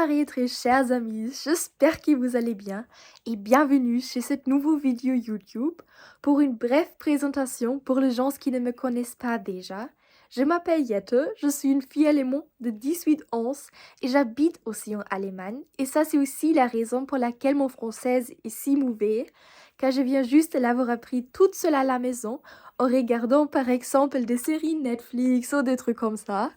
soirée très chers amis, j'espère que vous allez bien et bienvenue chez cette nouvelle vidéo YouTube pour une brève présentation pour les gens qui ne me connaissent pas déjà. Je m'appelle Jette, je suis une fille allemande de 18 ans et j'habite aussi en Allemagne et ça c'est aussi la raison pour laquelle mon français est si mauvais car je viens juste de l'avoir appris toute seule à la maison en regardant par exemple des séries Netflix ou des trucs comme ça.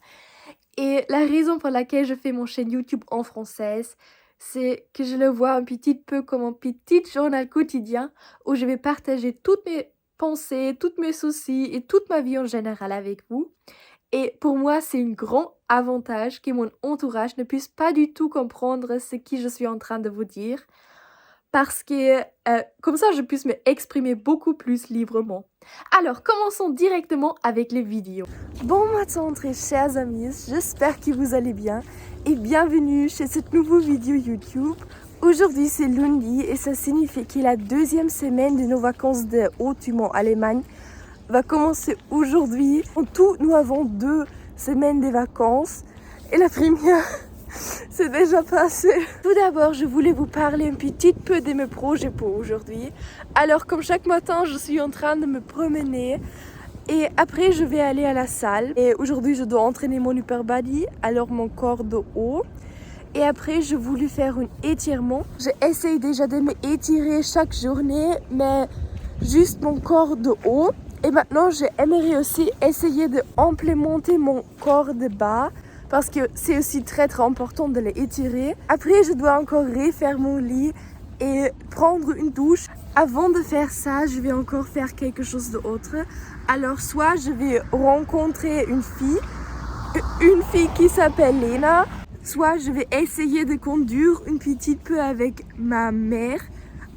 Et la raison pour laquelle je fais mon chaîne YouTube en française, c'est que je le vois un petit peu comme un petit journal quotidien où je vais partager toutes mes pensées, tous mes soucis et toute ma vie en général avec vous. Et pour moi, c'est un grand avantage que mon entourage ne puisse pas du tout comprendre ce que je suis en train de vous dire. Parce que comme ça, je puisse m'exprimer beaucoup plus librement. Alors, commençons directement avec les vidéos. Bon matin très chers amis, j'espère que vous allez bien et bienvenue chez cette nouvelle vidéo YouTube. Aujourd'hui c'est lundi et ça signifie que la deuxième semaine de nos vacances de automne en Allemagne va commencer aujourd'hui. En tout, nous avons 2 semaines de vacances et la première... c'est déjà passé. Tout d'abord, je voulais vous parler un petit peu de mes projets pour aujourd'hui. Alors, comme chaque matin, je suis en train de me promener et après, je vais aller à la salle. Et aujourd'hui, je dois entraîner mon upper body, alors mon corps de haut. Et après, je voulais faire un étirement. J'essaye déjà de m'étirer chaque journée, mais juste mon corps de haut. Et maintenant, j'aimerais aussi essayer d'implémenter mon corps de bas. Parce que c'est aussi très important de les étirer. Après, je dois encore refaire mon lit et prendre une douche. Avant de faire ça, je vais encore faire quelque chose d'autre. Alors, soit je vais rencontrer une fille qui s'appelle Lena, soit je vais essayer de conduire un petit peu avec ma mère.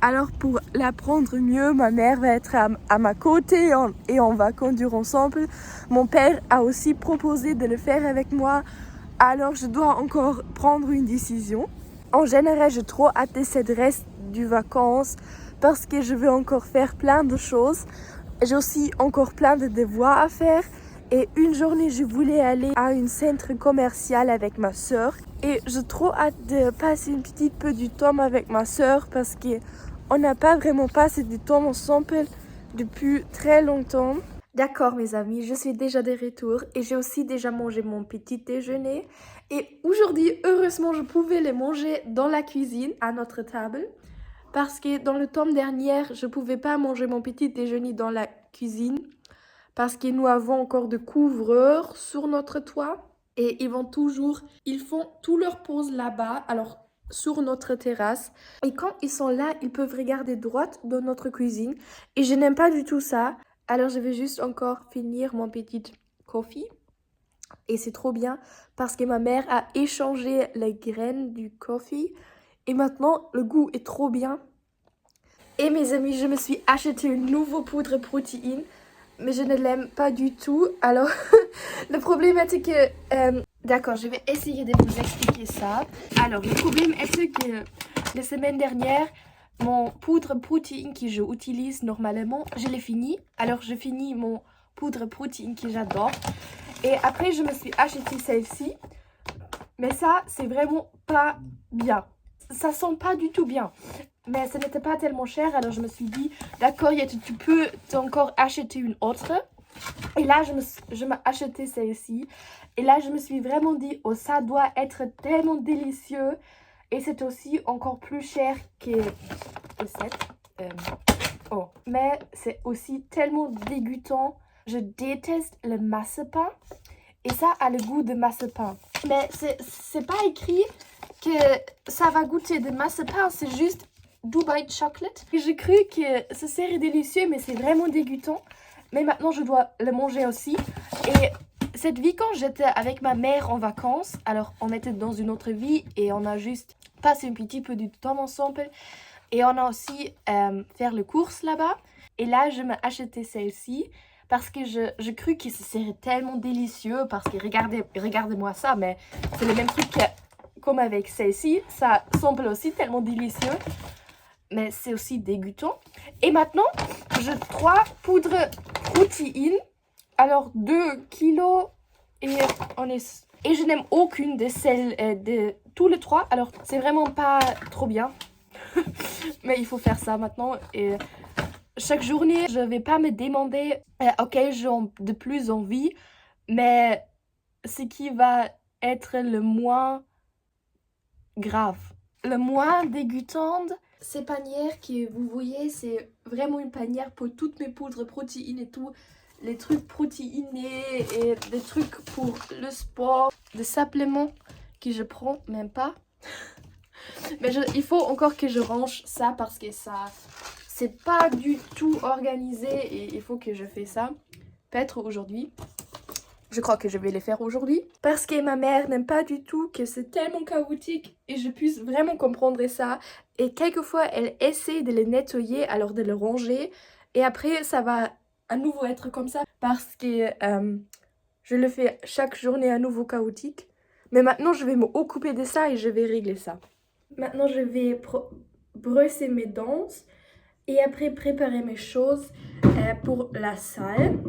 Alors pour l'apprendre mieux, ma mère va être à ma côté et on va conduire ensemble. Mon père a aussi proposé de le faire avec moi, alors je dois encore prendre une décision. En général, j'ai trop hâte de cette reste du vacances parce que je veux encore faire plein de choses. J'ai aussi encore plein de devoirs à faire. Et une journée, je voulais aller à un centre commercial avec ma soeur. Et j'ai trop hâte de passer un petit peu du temps avec ma soeur parce qu'on n'a pas vraiment passé du temps ensemble depuis très longtemps. D'accord mes amis, je suis déjà de retour et j'ai aussi déjà mangé mon petit déjeuner. Et aujourd'hui, heureusement, je pouvais les manger dans la cuisine, à notre table. Parce que dans le temps dernier, je ne pouvais pas manger mon petit déjeuner dans la cuisine. Parce que nous avons encore de couvreurs sur notre toit. Et ils font tout leur pause là-bas, alors sur notre terrasse. Et quand ils sont là, ils peuvent regarder droite dans notre cuisine. Et je n'aime pas du tout ça. Alors je vais juste encore finir mon petit coffee. Et c'est trop bien parce que ma mère a échangé les graines du coffee. Et maintenant, le goût est trop bien. Et mes amis, je me suis acheté une nouvelle poudre protéine. Mais je ne l'aime pas du tout. Alors, le problème est que... D'accord, je vais essayer de vous expliquer ça. Alors, le problème est que la semaine dernière, mon poudre protéine que j'utilise normalement, je l'ai fini. Alors, je finis mon poudre protéine que j'adore. Et après, je me suis acheté celle-ci. Mais ça, c'est vraiment pas bien. Ça sent pas du tout bien. Mais ce n'était pas tellement cher, alors je me suis dit, d'accord, tu peux encore acheter une autre. Et là, je m'ai acheté celle-ci. Et là, je me suis vraiment dit, oh, ça doit être tellement délicieux. Et c'est aussi encore plus cher que cette. Mais c'est aussi tellement dégoûtant. Je déteste le marzipan. Et ça a le goût de marzipan. Mais c'est pas écrit que ça va goûter de marzipan, c'est juste Dubai Chocolate. J'ai cru que ce serait délicieux, mais c'est vraiment dégoûtant. Mais maintenant, je dois le manger aussi. Et cette vie, quand j'étais avec ma mère en vacances, alors on était dans une autre vie et on a juste passé un petit peu du temps ensemble. Et on a aussi fait les courses là-bas. Et là, je m'ai acheté celle-ci parce que je crus que ce serait tellement délicieux. Parce que regardez-moi ça, mais c'est le même truc comme avec celle-ci. Ça semble aussi tellement délicieux. Mais c'est aussi dégoûtant. Et maintenant, j'ai 3 poudres protéines. Alors 2 kilos. Et je n'aime aucune de celles tous les 3. Alors, c'est vraiment pas trop bien. Mais il faut faire ça maintenant. Et chaque journée, je vais pas me demander auquel j'ai de plus envie. Mais ce qui va être le moins grave, le moins dégoûtant. Ces panières que vous voyez, c'est vraiment une panière pour toutes mes poudres protéines et tout. Les trucs protéinés et des trucs pour le sport, des suppléments que je prends même pas. Mais il faut encore que je range ça parce que ça, c'est pas du tout organisé et il faut que je fasse ça. Peut-être aujourd'hui. Je crois que je vais les faire aujourd'hui. Parce que ma mère n'aime pas du tout que c'est tellement chaotique et je puisse vraiment comprendre ça. Et quelquefois, elle essaie de les nettoyer, alors de les ranger. Et après, ça va à nouveau être comme ça. Parce que je le fais chaque journée à nouveau chaotique. Mais maintenant, je vais m'occuper de ça et je vais régler ça. Maintenant, je vais brosser mes dents et après préparer mes choses pour la salle.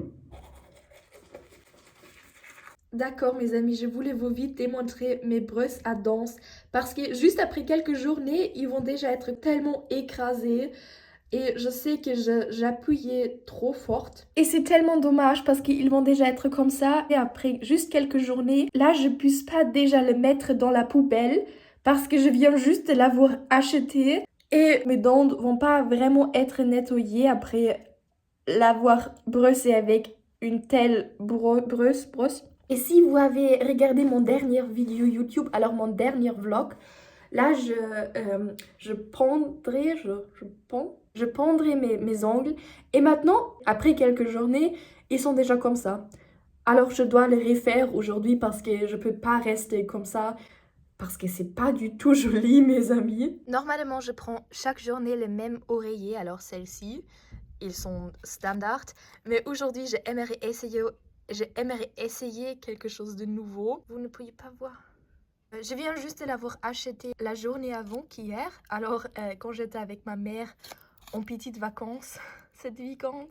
D'accord mes amis, je voulais vous vite démontrer mes brosses à dents parce que juste après quelques journées, ils vont déjà être tellement écrasés et je sais que j'appuyais trop fort. Et c'est tellement dommage parce qu'ils vont déjà être comme ça et après juste quelques journées, là je ne puisse pas déjà le mettre dans la poubelle parce que je viens juste de l'avoir acheté et mes dents vont pas vraiment être nettoyées après l'avoir brossé avec une telle brosse. Et si vous avez regardé mon dernière vidéo YouTube, alors mon dernier vlog, là je pendrai mes ongles. Et maintenant, après quelques journées, ils sont déjà comme ça. Alors je dois les refaire aujourd'hui parce que je peux pas rester comme ça. Parce que c'est pas du tout joli mes amis. Normalement je prends chaque journée les mêmes oreillers, alors celles-ci. Ils sont standards. Mais aujourd'hui j'aimerais essayer quelque chose de nouveau. Vous ne pouvez pas voir. Je viens juste de l'avoir acheté la journée avant qu'hier. Alors, quand j'étais avec ma mère en petites vacances, cette week-end.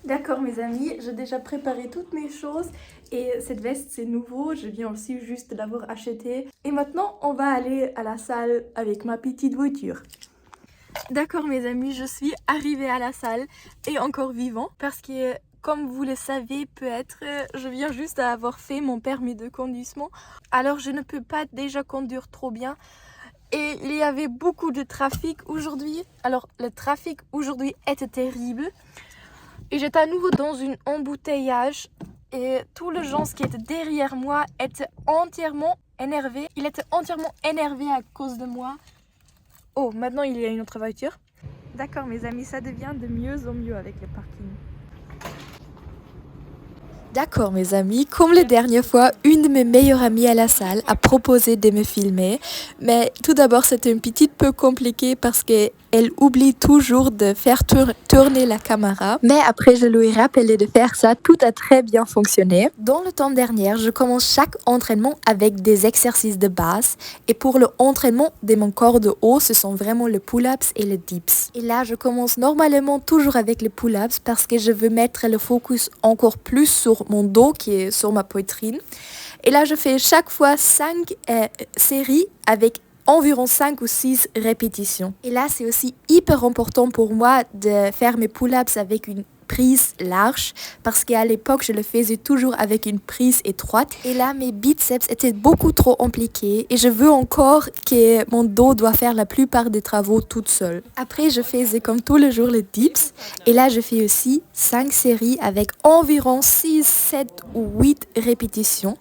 D'accord mes amis, j'ai déjà préparé toutes mes choses et cette veste c'est nouveau, je viens aussi juste de l'avoir acheté. Et maintenant on va aller à la salle avec ma petite voiture. D'accord mes amis, je suis arrivée à la salle et encore vivant parce que comme vous le savez peut-être, je viens juste d'avoir fait mon permis de conduisement. Alors je ne peux pas déjà conduire trop bien et il y avait beaucoup de trafic aujourd'hui. Alors le trafic aujourd'hui était terrible et j'étais à nouveau dans un embouteillage et tous les gens qui étaient derrière moi étaient entièrement énervés. Il était entièrement énervé à cause de moi. Oh, maintenant il y a une autre voiture. D'accord mes amis, ça devient de mieux en mieux avec le parking. D'accord mes amis, comme la dernière fois, une de mes meilleures amies à la salle a proposé de me filmer. Mais tout d'abord c'était un petit peu compliqué parce qu'elle oublie toujours de faire tourner la caméra. Mais après je lui ai rappelé de faire ça, tout a très bien fonctionné. Dans le temps dernier, je commence chaque entraînement avec des exercices de base. Et pour le entraînement de mon corps de haut, ce sont vraiment le pull-ups et le dips. Et là je commence normalement toujours avec les pull-ups parce que je veux mettre le focus encore plus sur mon dos qui est sur ma poitrine. Et là, je fais chaque fois 5 séries avec environ 5 ou 6 répétitions. Et là, c'est aussi hyper important pour moi de faire mes pull-ups avec une prise large parce qu'à l'époque je le faisais toujours avec une prise étroite et là mes biceps étaient beaucoup trop impliqués et je veux encore que mon dos doit faire la plupart des travaux toute seule. Après je faisais comme tous les jours les dips et là je fais aussi 5 séries avec environ 6, 7 ou 8 répétitions.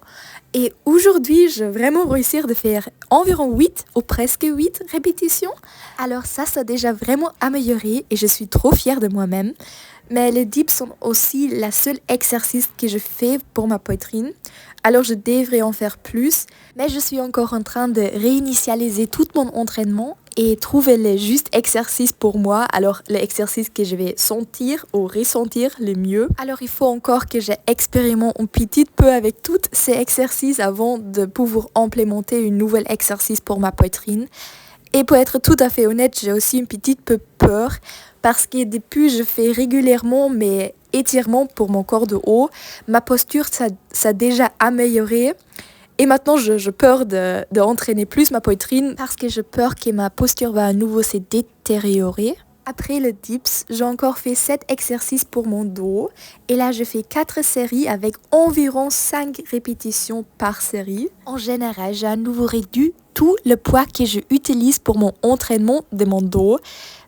Et aujourd'hui, je vais vraiment réussir de faire environ 8 ou presque 8 répétitions. Alors ça a déjà vraiment amélioré et je suis trop fière de moi-même. Mais les dips sont aussi la seule exercice que je fais pour ma poitrine. Alors je devrais en faire plus. Mais je suis encore en train de réinitialiser tout mon entraînement et trouver les justes exercices pour moi. Alors l'exercice que je vais sentir ou ressentir le mieux. Alors il faut encore que j'expérimente un petit peu avec tous ces exercices avant de pouvoir implémenter un nouvel exercice pour ma poitrine. Et pour être tout à fait honnête, j'ai aussi un petit peu peur parce que depuis je fais régulièrement mes étirements pour mon corps de haut, ma posture ça a déjà amélioré Et maintenant, je peur de entraîner plus ma poitrine parce que je peur que ma posture va à nouveau se détériorer. Après le dips, j'ai encore fait 7 exercices pour mon dos. Et là, je fais 4 séries avec environ 5 répétitions par série. En général, j'ai à nouveau réduit tout le poids que j'utilise pour mon entraînement de mon dos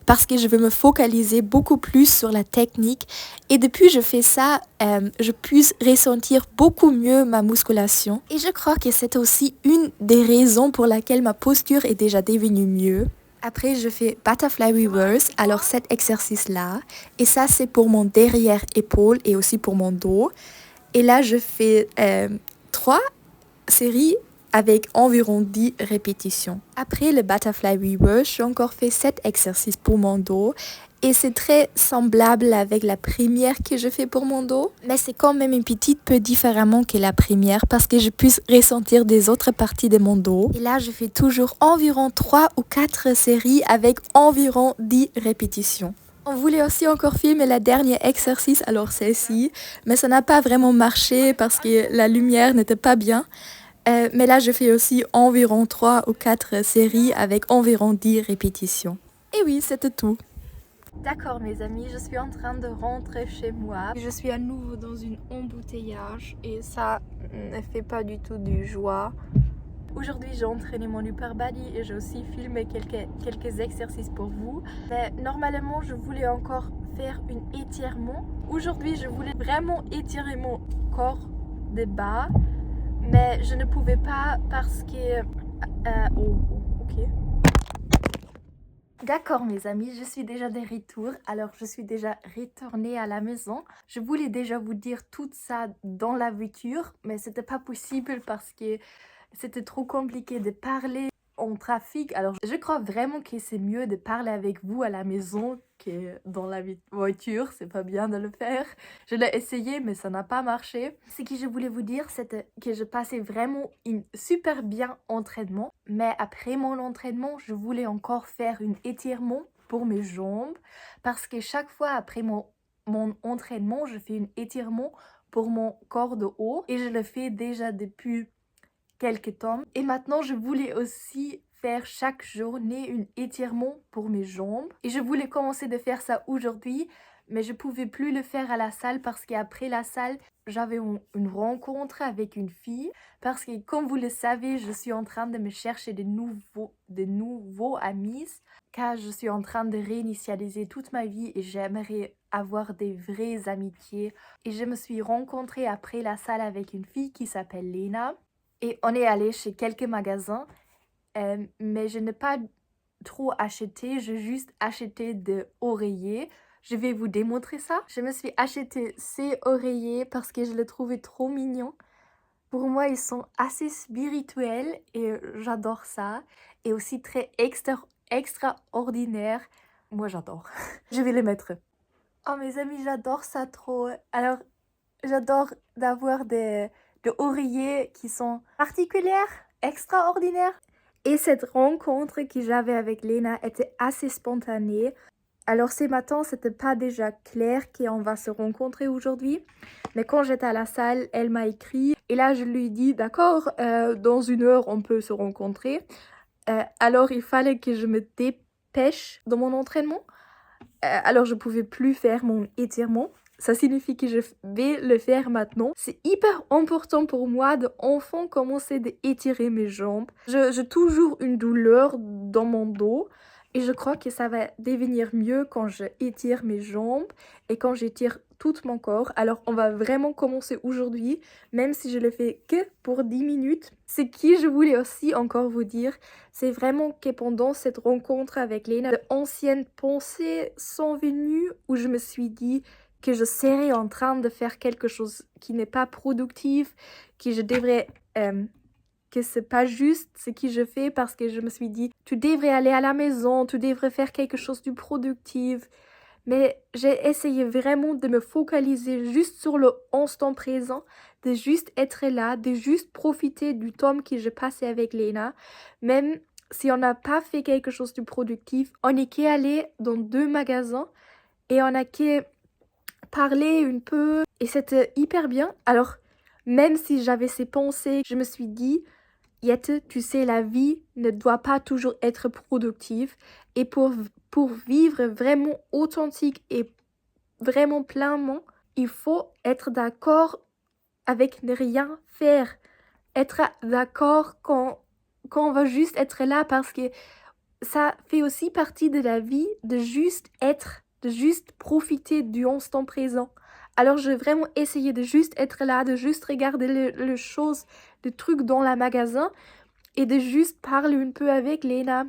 parce que je veux me focaliser beaucoup plus sur la technique. Et depuis que je fais ça, je puisse ressentir beaucoup mieux ma musculation. Et je crois que c'est aussi une des raisons pour laquelle ma posture est déjà devenue mieux. Après, je fais Butterfly Reverse, alors cet exercice-là. Et ça, c'est pour mon derrière-épaule et aussi pour mon dos. Et là, je fais 3 séries avec environ 10 répétitions. Après le Butterfly Reverse, j'ai encore fait 7 exercices pour mon dos. Et c'est très semblable avec la première que je fais pour mon dos. Mais c'est quand même un petit peu différemment que la première parce que je puisse ressentir des autres parties de mon dos. Et là, je fais toujours environ 3 ou 4 séries avec environ 10 répétitions. On voulait aussi encore filmer la dernière exercice, alors celle-ci. Mais ça n'a pas vraiment marché parce que la lumière n'était pas bien. Mais là, je fais aussi environ 3 ou 4 séries avec environ 10 répétitions. Et oui, c'était tout. D'accord mes amis, je suis en train de rentrer chez moi. Je suis à nouveau dans une embouteillage et ça ne fait pas du tout de joie. Aujourd'hui j'ai entraîné mon upper body et j'ai aussi filmé quelques exercices pour vous. Mais normalement je voulais encore faire un étirement. Aujourd'hui je voulais vraiment étirer mon corps de bas. Mais je ne pouvais pas parce que... ok. D'accord mes amis, je suis déjà de retour, alors je suis déjà retournée à la maison. Je voulais déjà vous dire tout ça dans la voiture, mais c'était pas possible parce que c'était trop compliqué de parler en trafic. Alors je crois vraiment que c'est mieux de parler avec vous à la maison que dans la voiture, c'est pas bien de le faire. Je l'ai essayé mais ça n'a pas marché. Ce que je voulais vous dire c'était que je passais vraiment un super bien entraînement. Mais après mon entraînement, je voulais encore faire un étirement pour mes jambes. Parce que chaque fois après mon entraînement, je fais un étirement pour mon corps de haut. Et je le fais déjà depuis quelques temps. Et maintenant, je voulais aussi faire chaque journée un étirement pour mes jambes. Et je voulais commencer de faire ça aujourd'hui, mais je pouvais plus le faire à la salle parce qu'après la salle, j'avais une rencontre avec une fille. Parce que comme vous le savez, je suis en train de me chercher de nouveaux amis. Car je suis en train de réinitialiser toute ma vie et j'aimerais avoir des vraies amitiés. Et je me suis rencontrée après la salle avec une fille qui s'appelle Lena. Et on est allé chez quelques magasins, mais je n'ai pas trop acheté, j'ai juste acheté des oreillers. Je vais vous démontrer ça. Je me suis acheté ces oreillers parce que je les trouvais trop mignons. Pour moi, ils sont assez spirituels et j'adore ça. Et aussi très extraordinaires. Moi, j'adore. Je vais les mettre. Oh mes amis, j'adore ça trop. Alors, j'adore d'avoir des oreillers qui sont particulières, extraordinaires. Et cette rencontre que j'avais avec Lena était assez spontanée. Alors ce matin, c'était pas déjà clair qu'on va se rencontrer aujourd'hui. Mais quand j'étais à la salle, elle m'a écrit. Et là, je lui ai dit, d'accord, dans 1 heure, on peut se rencontrer. Alors il fallait que je me dépêche dans mon entraînement. Alors je pouvais plus faire mon étirement. Ça signifie que je vais le faire maintenant. C'est hyper important pour moi de enfin commencer à étirer mes jambes. J'ai toujours une douleur dans mon dos et je crois que ça va devenir mieux quand je étire mes jambes et quand j'étire tout mon corps. Alors on va vraiment commencer aujourd'hui, même si je le fais que pour 10 minutes. Ce que je voulais aussi encore vous dire, c'est vraiment que pendant cette rencontre avec Lena, d'anciennes pensées sont venues où je me suis dit que je serais en train de faire quelque chose qui n'est pas productif, que je devrais... que c'est pas juste ce que je fais parce que je me suis dit tu devrais aller à la maison, tu devrais faire quelque chose de productif. Mais j'ai essayé vraiment de me focaliser juste sur le instant présent, de juste être là, de juste profiter du temps que j'ai passé avec Lena. Même si on n'a pas fait quelque chose de productif, on est qu'allé dans 2 magasins et on a qu'à parler un peu et c'était hyper bien. Alors Même si j'avais ces pensées, je me suis dit, Yette, tu sais, la vie ne doit pas toujours être productive. Et pour vivre vraiment authentique et vraiment pleinement, il faut être d'accord avec ne rien faire. Être d'accord quand on va juste être là parce que ça fait aussi partie de la vie de juste être, de juste profiter du instant présent. Alors je vais vraiment essayer de juste être là, de juste regarder les choses, les trucs dans le magasin et de juste parler un peu avec Léna.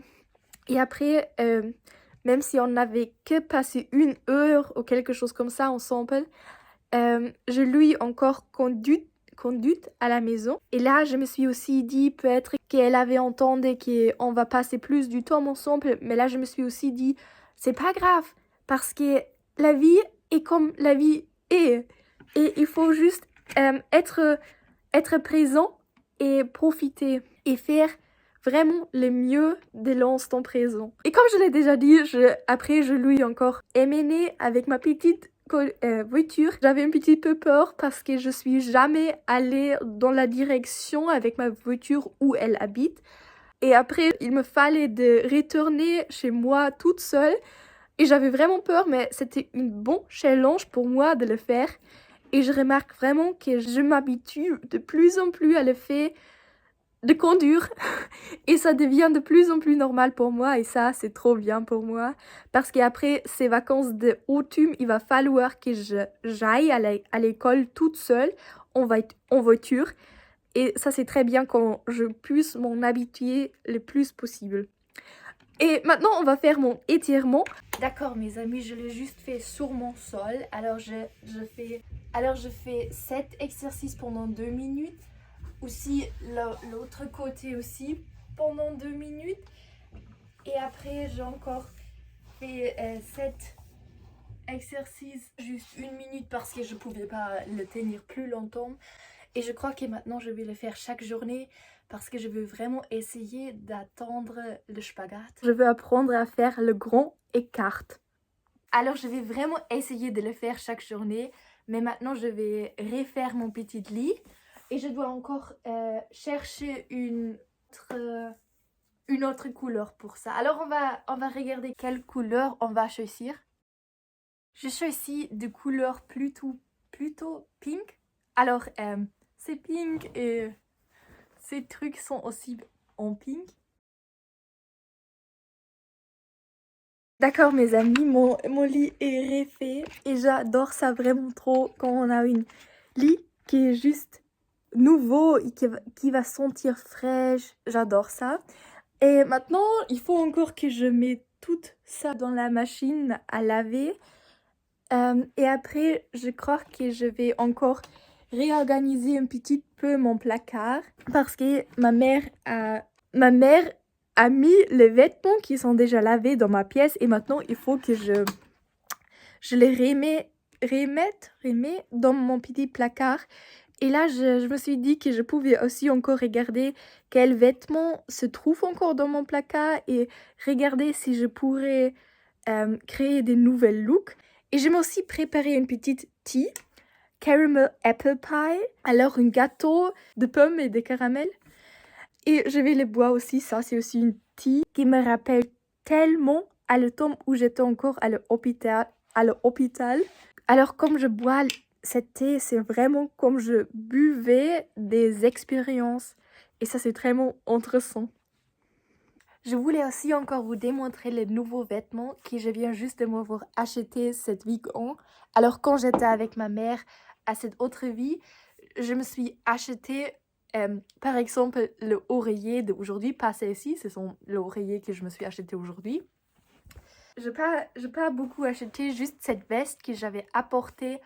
Et après, même si on n'avait que passé 1 heure ou quelque chose comme ça ensemble, je lui encore conduite à la maison. Et là, je me suis aussi dit peut-être qu'elle avait entendu qu'on va passer plus du temps ensemble. Mais là, je me suis aussi dit, c'est pas grave, parce que la vie est comme la vie est. Et il faut juste être présent et profiter et faire vraiment le mieux de l'instant présent. Et comme je l'ai déjà dit, après je lui encore emmené avec ma petite voiture. J'avais un petit peu peur parce que je suis jamais allée dans la direction avec ma voiture où elle habite. Et après, il me fallait de retourner chez moi toute seule. Et j'avais vraiment peur, mais c'était un bon challenge pour moi de le faire. Et je remarque vraiment que je m'habitue de plus en plus à le fait de conduire et ça devient de plus en plus normal pour moi et ça c'est trop bien pour moi parce qu'après ces vacances d'automne il va falloir que j'aille à l'école toute seule en voiture et ça c'est très bien quand je puisse m'en habituer le plus possible. Et maintenant on va faire mon étirement. D'accord mes amis, je l'ai juste fait sur mon sol. Alors je fais 7 exercices pendant 2 minutes. Aussi l'autre côté aussi pendant 2 minutes. Et après j'ai encore fait 7 exercices juste 1 minute parce que je pouvais pas le tenir plus longtemps. Et je crois que maintenant je vais le faire chaque journée parce que je veux vraiment essayer d'atteindre le spagat. Je veux apprendre à faire le grand écart. Alors je vais vraiment essayer de le faire chaque journée. Mais maintenant je vais refaire mon petit lit. Et je dois encore chercher une autre couleur pour ça. Alors on va regarder quelle couleur on va choisir. Je choisis de couleur plutôt pink. Alors c'est pink et ces trucs sont aussi en pink. D'accord mes amis, mon lit est refait et j'adore ça vraiment trop quand on a une lit qui est juste nouveau et qui va sentir fraîche. J'adore ça. Et maintenant, il faut encore que je mette tout ça dans la machine à laver. Et après, je crois que je vais encore réorganiser un petit peu mon placard parce que ma mère a mis les vêtements qui sont déjà lavés dans ma pièce et maintenant il faut que je les remette dans mon petit placard. Et là, je me suis dit que je pouvais aussi encore regarder quels vêtements se trouvent encore dans mon placard et regarder si je pourrais créer des nouvelles looks. Et je m'ai aussi préparé une petite tea, caramel apple pie, alors un gâteau de pommes et de caramel. Et je vais le boire aussi, ça c'est aussi une tea qui me rappelle tellement à le temps où j'étais encore à l'hôpital. Alors comme je bois cette thé, c'est vraiment comme je buvais des expériences. Et ça c'est vraiment intéressant. Je voulais aussi encore vous démontrer les nouveaux vêtements que je viens juste de m'avoir acheté cette week-end. Alors quand j'étais avec ma mère à cette autre vie, je me suis acheté par exemple le oreiller d'aujourd'hui, pas celle-ci, ce sont l'oreiller que je me suis acheté aujourd'hui. Je n'ai pas beaucoup acheté, juste cette veste que j'avais apportée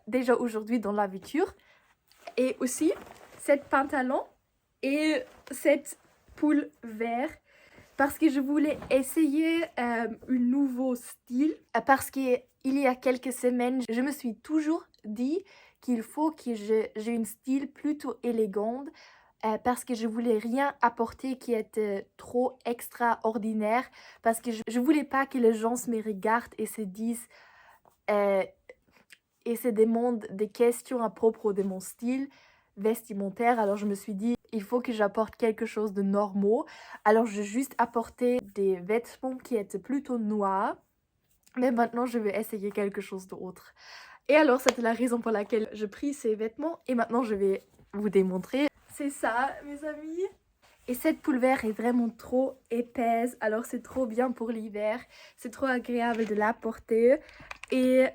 déjà aujourd'hui dans la voiture. Et aussi cette pantalon et cette pull vert parce que je voulais essayer un nouveau style. Parce qu'il y a quelques semaines, je me suis toujours dit qu'il faut que j'ai un style plutôt élégant parce que je voulais rien apporter qui était trop extraordinaire parce que je voulais pas que les gens me regardent et se disent et c'est des questions à propos de mon style vestimentaire. Alors je me suis dit, il faut que j'apporte quelque chose de normaux. Alors j'ai juste apporté des vêtements qui étaient plutôt noirs. Mais maintenant, je vais essayer quelque chose d'autre. Et alors, c'était la raison pour laquelle je pris ces vêtements. Et maintenant, je vais vous démontrer. C'est ça, mes amis. Et cette pulvère est vraiment trop épaisse. Alors, c'est trop bien pour l'hiver. C'est trop agréable de la porter. Et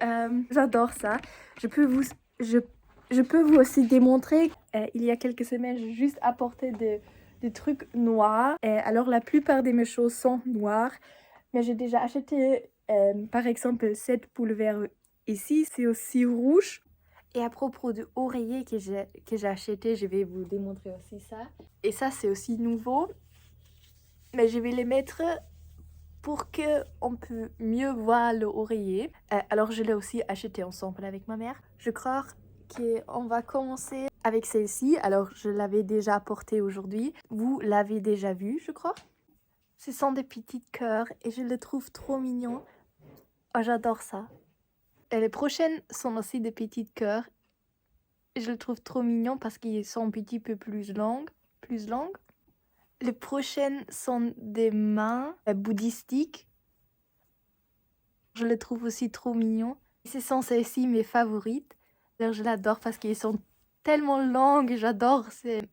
j'adore ça. Je peux vous aussi démontrer. Il y a quelques semaines, j'ai juste apporté des trucs noirs. Alors, la plupart de mes choses sont noires. Mais j'ai déjà acheté, par exemple, cette pulvère ici. C'est aussi rouge. Et à propos de oreiller que j'ai acheté, je vais vous démontrer aussi ça. Et ça, c'est aussi nouveau. Mais je vais les mettre pour qu'on peut mieux voir l'oreiller. Alors, je l'ai aussi acheté ensemble avec ma mère. Je crois qu'on va commencer avec celle-ci. Alors, je l'avais déjà portée aujourd'hui. Vous l'avez déjà vue, je crois. Ce sont des petits cœurs et je les trouve trop mignons. Oh, j'adore ça. Et les prochaines sont aussi des petits cœurs. Je les trouve trop mignons parce qu'ils sont un petit peu plus longues. Les prochaines sont des mains bouddhistiques. Je les trouve aussi trop mignons. Ce sont celles-ci mes favorites. Alors, je l'adore parce qu'ils sont tellement longues. J'adore.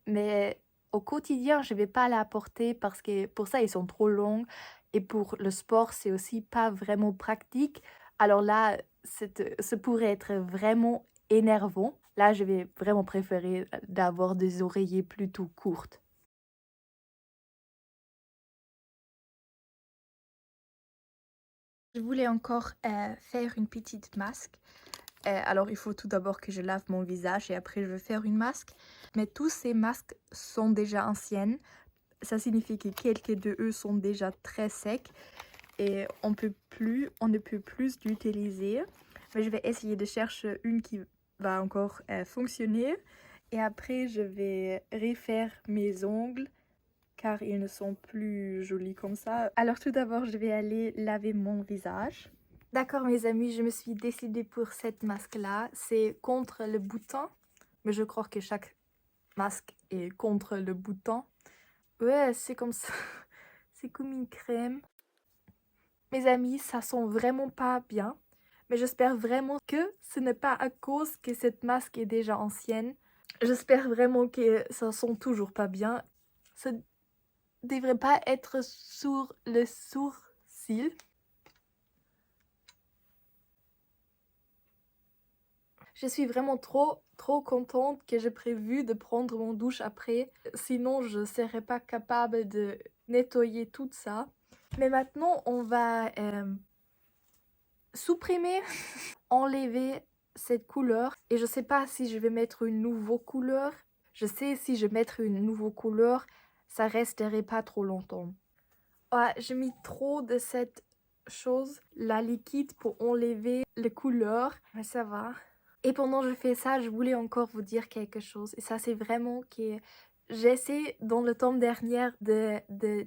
Mais au quotidien, je ne vais pas la porter parce que pour ça, ils sont trop longs. Et pour le sport, c'est aussi pas vraiment pratique. Alors là, ce pourrait être vraiment énervant. Là, je vais vraiment préférer d'avoir des oreillers plutôt courtes. Je voulais encore faire une petite masque. Alors, il faut tout d'abord que je lave mon visage et après, je vais faire une masque. Mais tous ces masques sont déjà anciennes. Ça signifie que quelques de eux sont déjà très secs et on ne peut plus l'utiliser. Mais je vais essayer de chercher une qui va encore fonctionner. Et après, je vais refaire mes ongles car ils ne sont plus jolis comme ça. Alors tout d'abord, je vais aller laver mon visage. D'accord mes amis, je me suis décidée pour cette masque-là. C'est contre le bouton, mais je crois que chaque masque est contre le bouton. Ouais, c'est comme ça. C'est comme une crème. Mes amis, ça sent vraiment pas bien. Mais j'espère vraiment que ce n'est pas à cause que cette masque est déjà ancienne. J'espère vraiment que ça sent toujours pas bien. Ça devrait pas être sur le sourcil. Je suis vraiment trop contente que j'ai prévu de prendre mon douche après. Sinon, je ne serais pas capable de nettoyer tout ça. Mais maintenant, on va supprimer, enlever cette couleur. Et je sais pas si je vais mettre une nouvelle couleur. Je sais si je mettre une nouvelle couleur, ça resterait pas trop longtemps. Ouais, j'ai mis trop de cette chose, la liquide pour enlever les couleurs. Mais ça va. Et pendant que je fais ça, je voulais encore vous dire quelque chose. Et ça, c'est vraiment que j'essaie dans le temps dernier de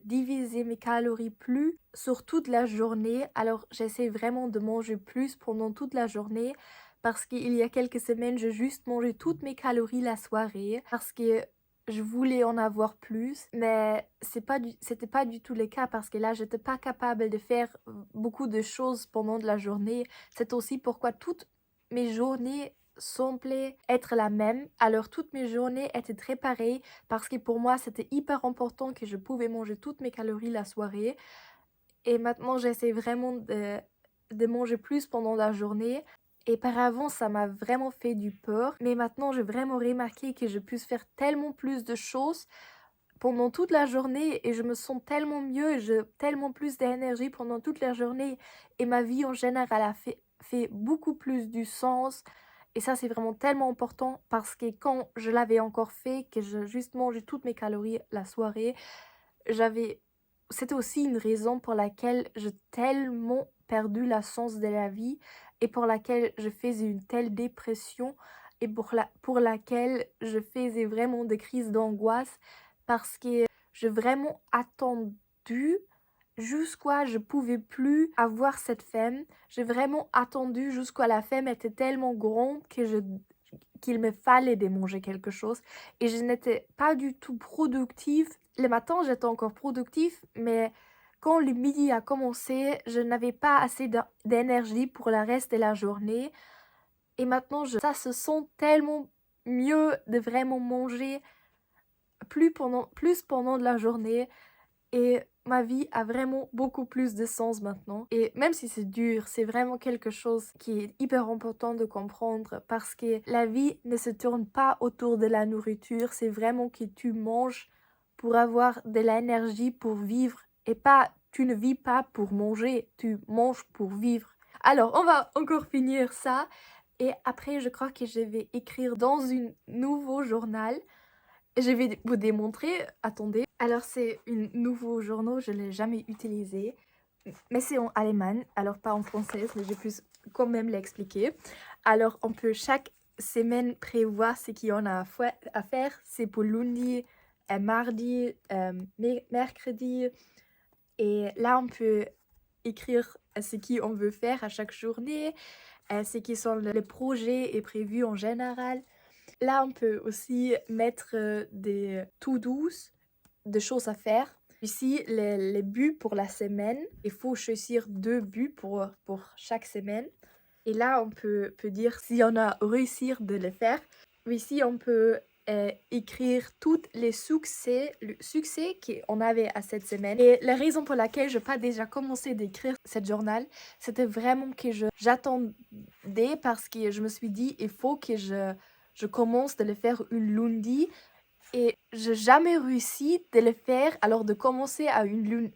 diviser mes calories plus sur toute la journée. Alors, j'essaie vraiment de manger plus pendant toute la journée. Parce qu'il y a quelques semaines, j'ai juste mangé toutes mes calories la soirée. Parce que je voulais en avoir plus. Mais c'était pas du tout le cas. Parce que là, j'étais pas capable de faire beaucoup de choses pendant de la journée. C'est aussi pourquoi toutes mes journées semblaient être la même. Alors toutes mes journées étaient très pareilles parce que pour moi c'était hyper important que je pouvais manger toutes mes calories la soirée. Et maintenant j'essaie vraiment de manger plus pendant la journée. Et par avant ça m'a vraiment fait du peur. Mais maintenant j'ai vraiment remarqué que je puisse faire tellement plus de choses pendant toute la journée et je me sens tellement mieux et j'ai tellement plus d'énergie pendant toute la journée et ma vie en général a fait beaucoup plus du sens et ça c'est vraiment tellement important parce que quand je l'avais encore fait, que je juste mangeais toutes mes calories la soirée, c'était aussi une raison pour laquelle j'ai tellement perdu la sens de la vie et pour laquelle je faisais une telle dépression et pour laquelle je faisais vraiment des crises d'angoisse parce que j'ai vraiment attendu jusqu'à je pouvais plus avoir cette faim. J'ai vraiment attendu jusqu'à la faim était tellement grande qu'il me fallait de manger quelque chose. Et je n'étais pas du tout productive. Le matin, j'étais encore productive, mais quand le midi a commencé, je n'avais pas assez d'énergie pour le reste de la journée. Et maintenant, ça se sent tellement mieux de vraiment manger plus pendant la journée. Et ma vie a vraiment beaucoup plus de sens maintenant. Et même si c'est dur, c'est vraiment quelque chose qui est hyper important de comprendre parce que la vie ne se tourne pas autour de la nourriture. C'est vraiment que tu manges pour avoir de l'énergie pour vivre et pas, tu ne vis pas pour manger, tu manges pour vivre. Alors, on va encore finir ça. Et après, je crois que je vais écrire dans un nouveau journal. Je vais vous démontrer, attendez. Alors c'est un nouveau journal, je ne l'ai jamais utilisé, mais c'est en allemand, alors pas en français, mais je peux quand même l'expliquer. Alors on peut chaque semaine prévoir ce qu'il y en a à faire. C'est pour lundi, mardi, mercredi. Et là on peut écrire ce qu'on veut faire à chaque journée, ce qui sont les projets et prévus en général. Là, on peut aussi mettre des to-dos, des choses à faire. Ici, les buts pour la semaine. Il faut choisir 2 buts pour chaque semaine. Et là, on peut dire si on a réussi de le faire. Ici, on peut écrire tous les succès qu'on avait à cette semaine. Et la raison pour laquelle je n'ai pas déjà commencé d'écrire ce journal, c'était vraiment que j'attendais parce que je me suis dit, il faut que je commence de le faire une lundi et je n'ai jamais réussi de le faire, alors de commencer à une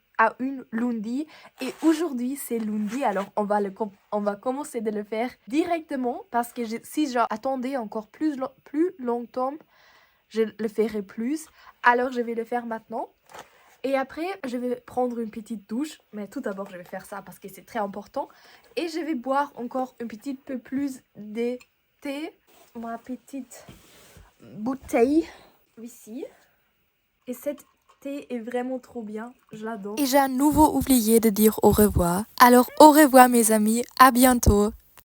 lundi. Et aujourd'hui, c'est lundi, alors on va commencer de le faire directement parce que si j'attendais encore plus longtemps, je le ferai plus. Alors, je vais le faire maintenant. Et après, je vais prendre une petite douche. Mais tout d'abord, je vais faire ça parce que c'est très important. Et je vais boire encore un petit peu plus de thé. Ma petite bouteille ici. Et cette thé est vraiment trop bien. Je l'adore. Et j'ai à nouveau oublié de dire au revoir. Alors, au revoir mes amis. À bientôt.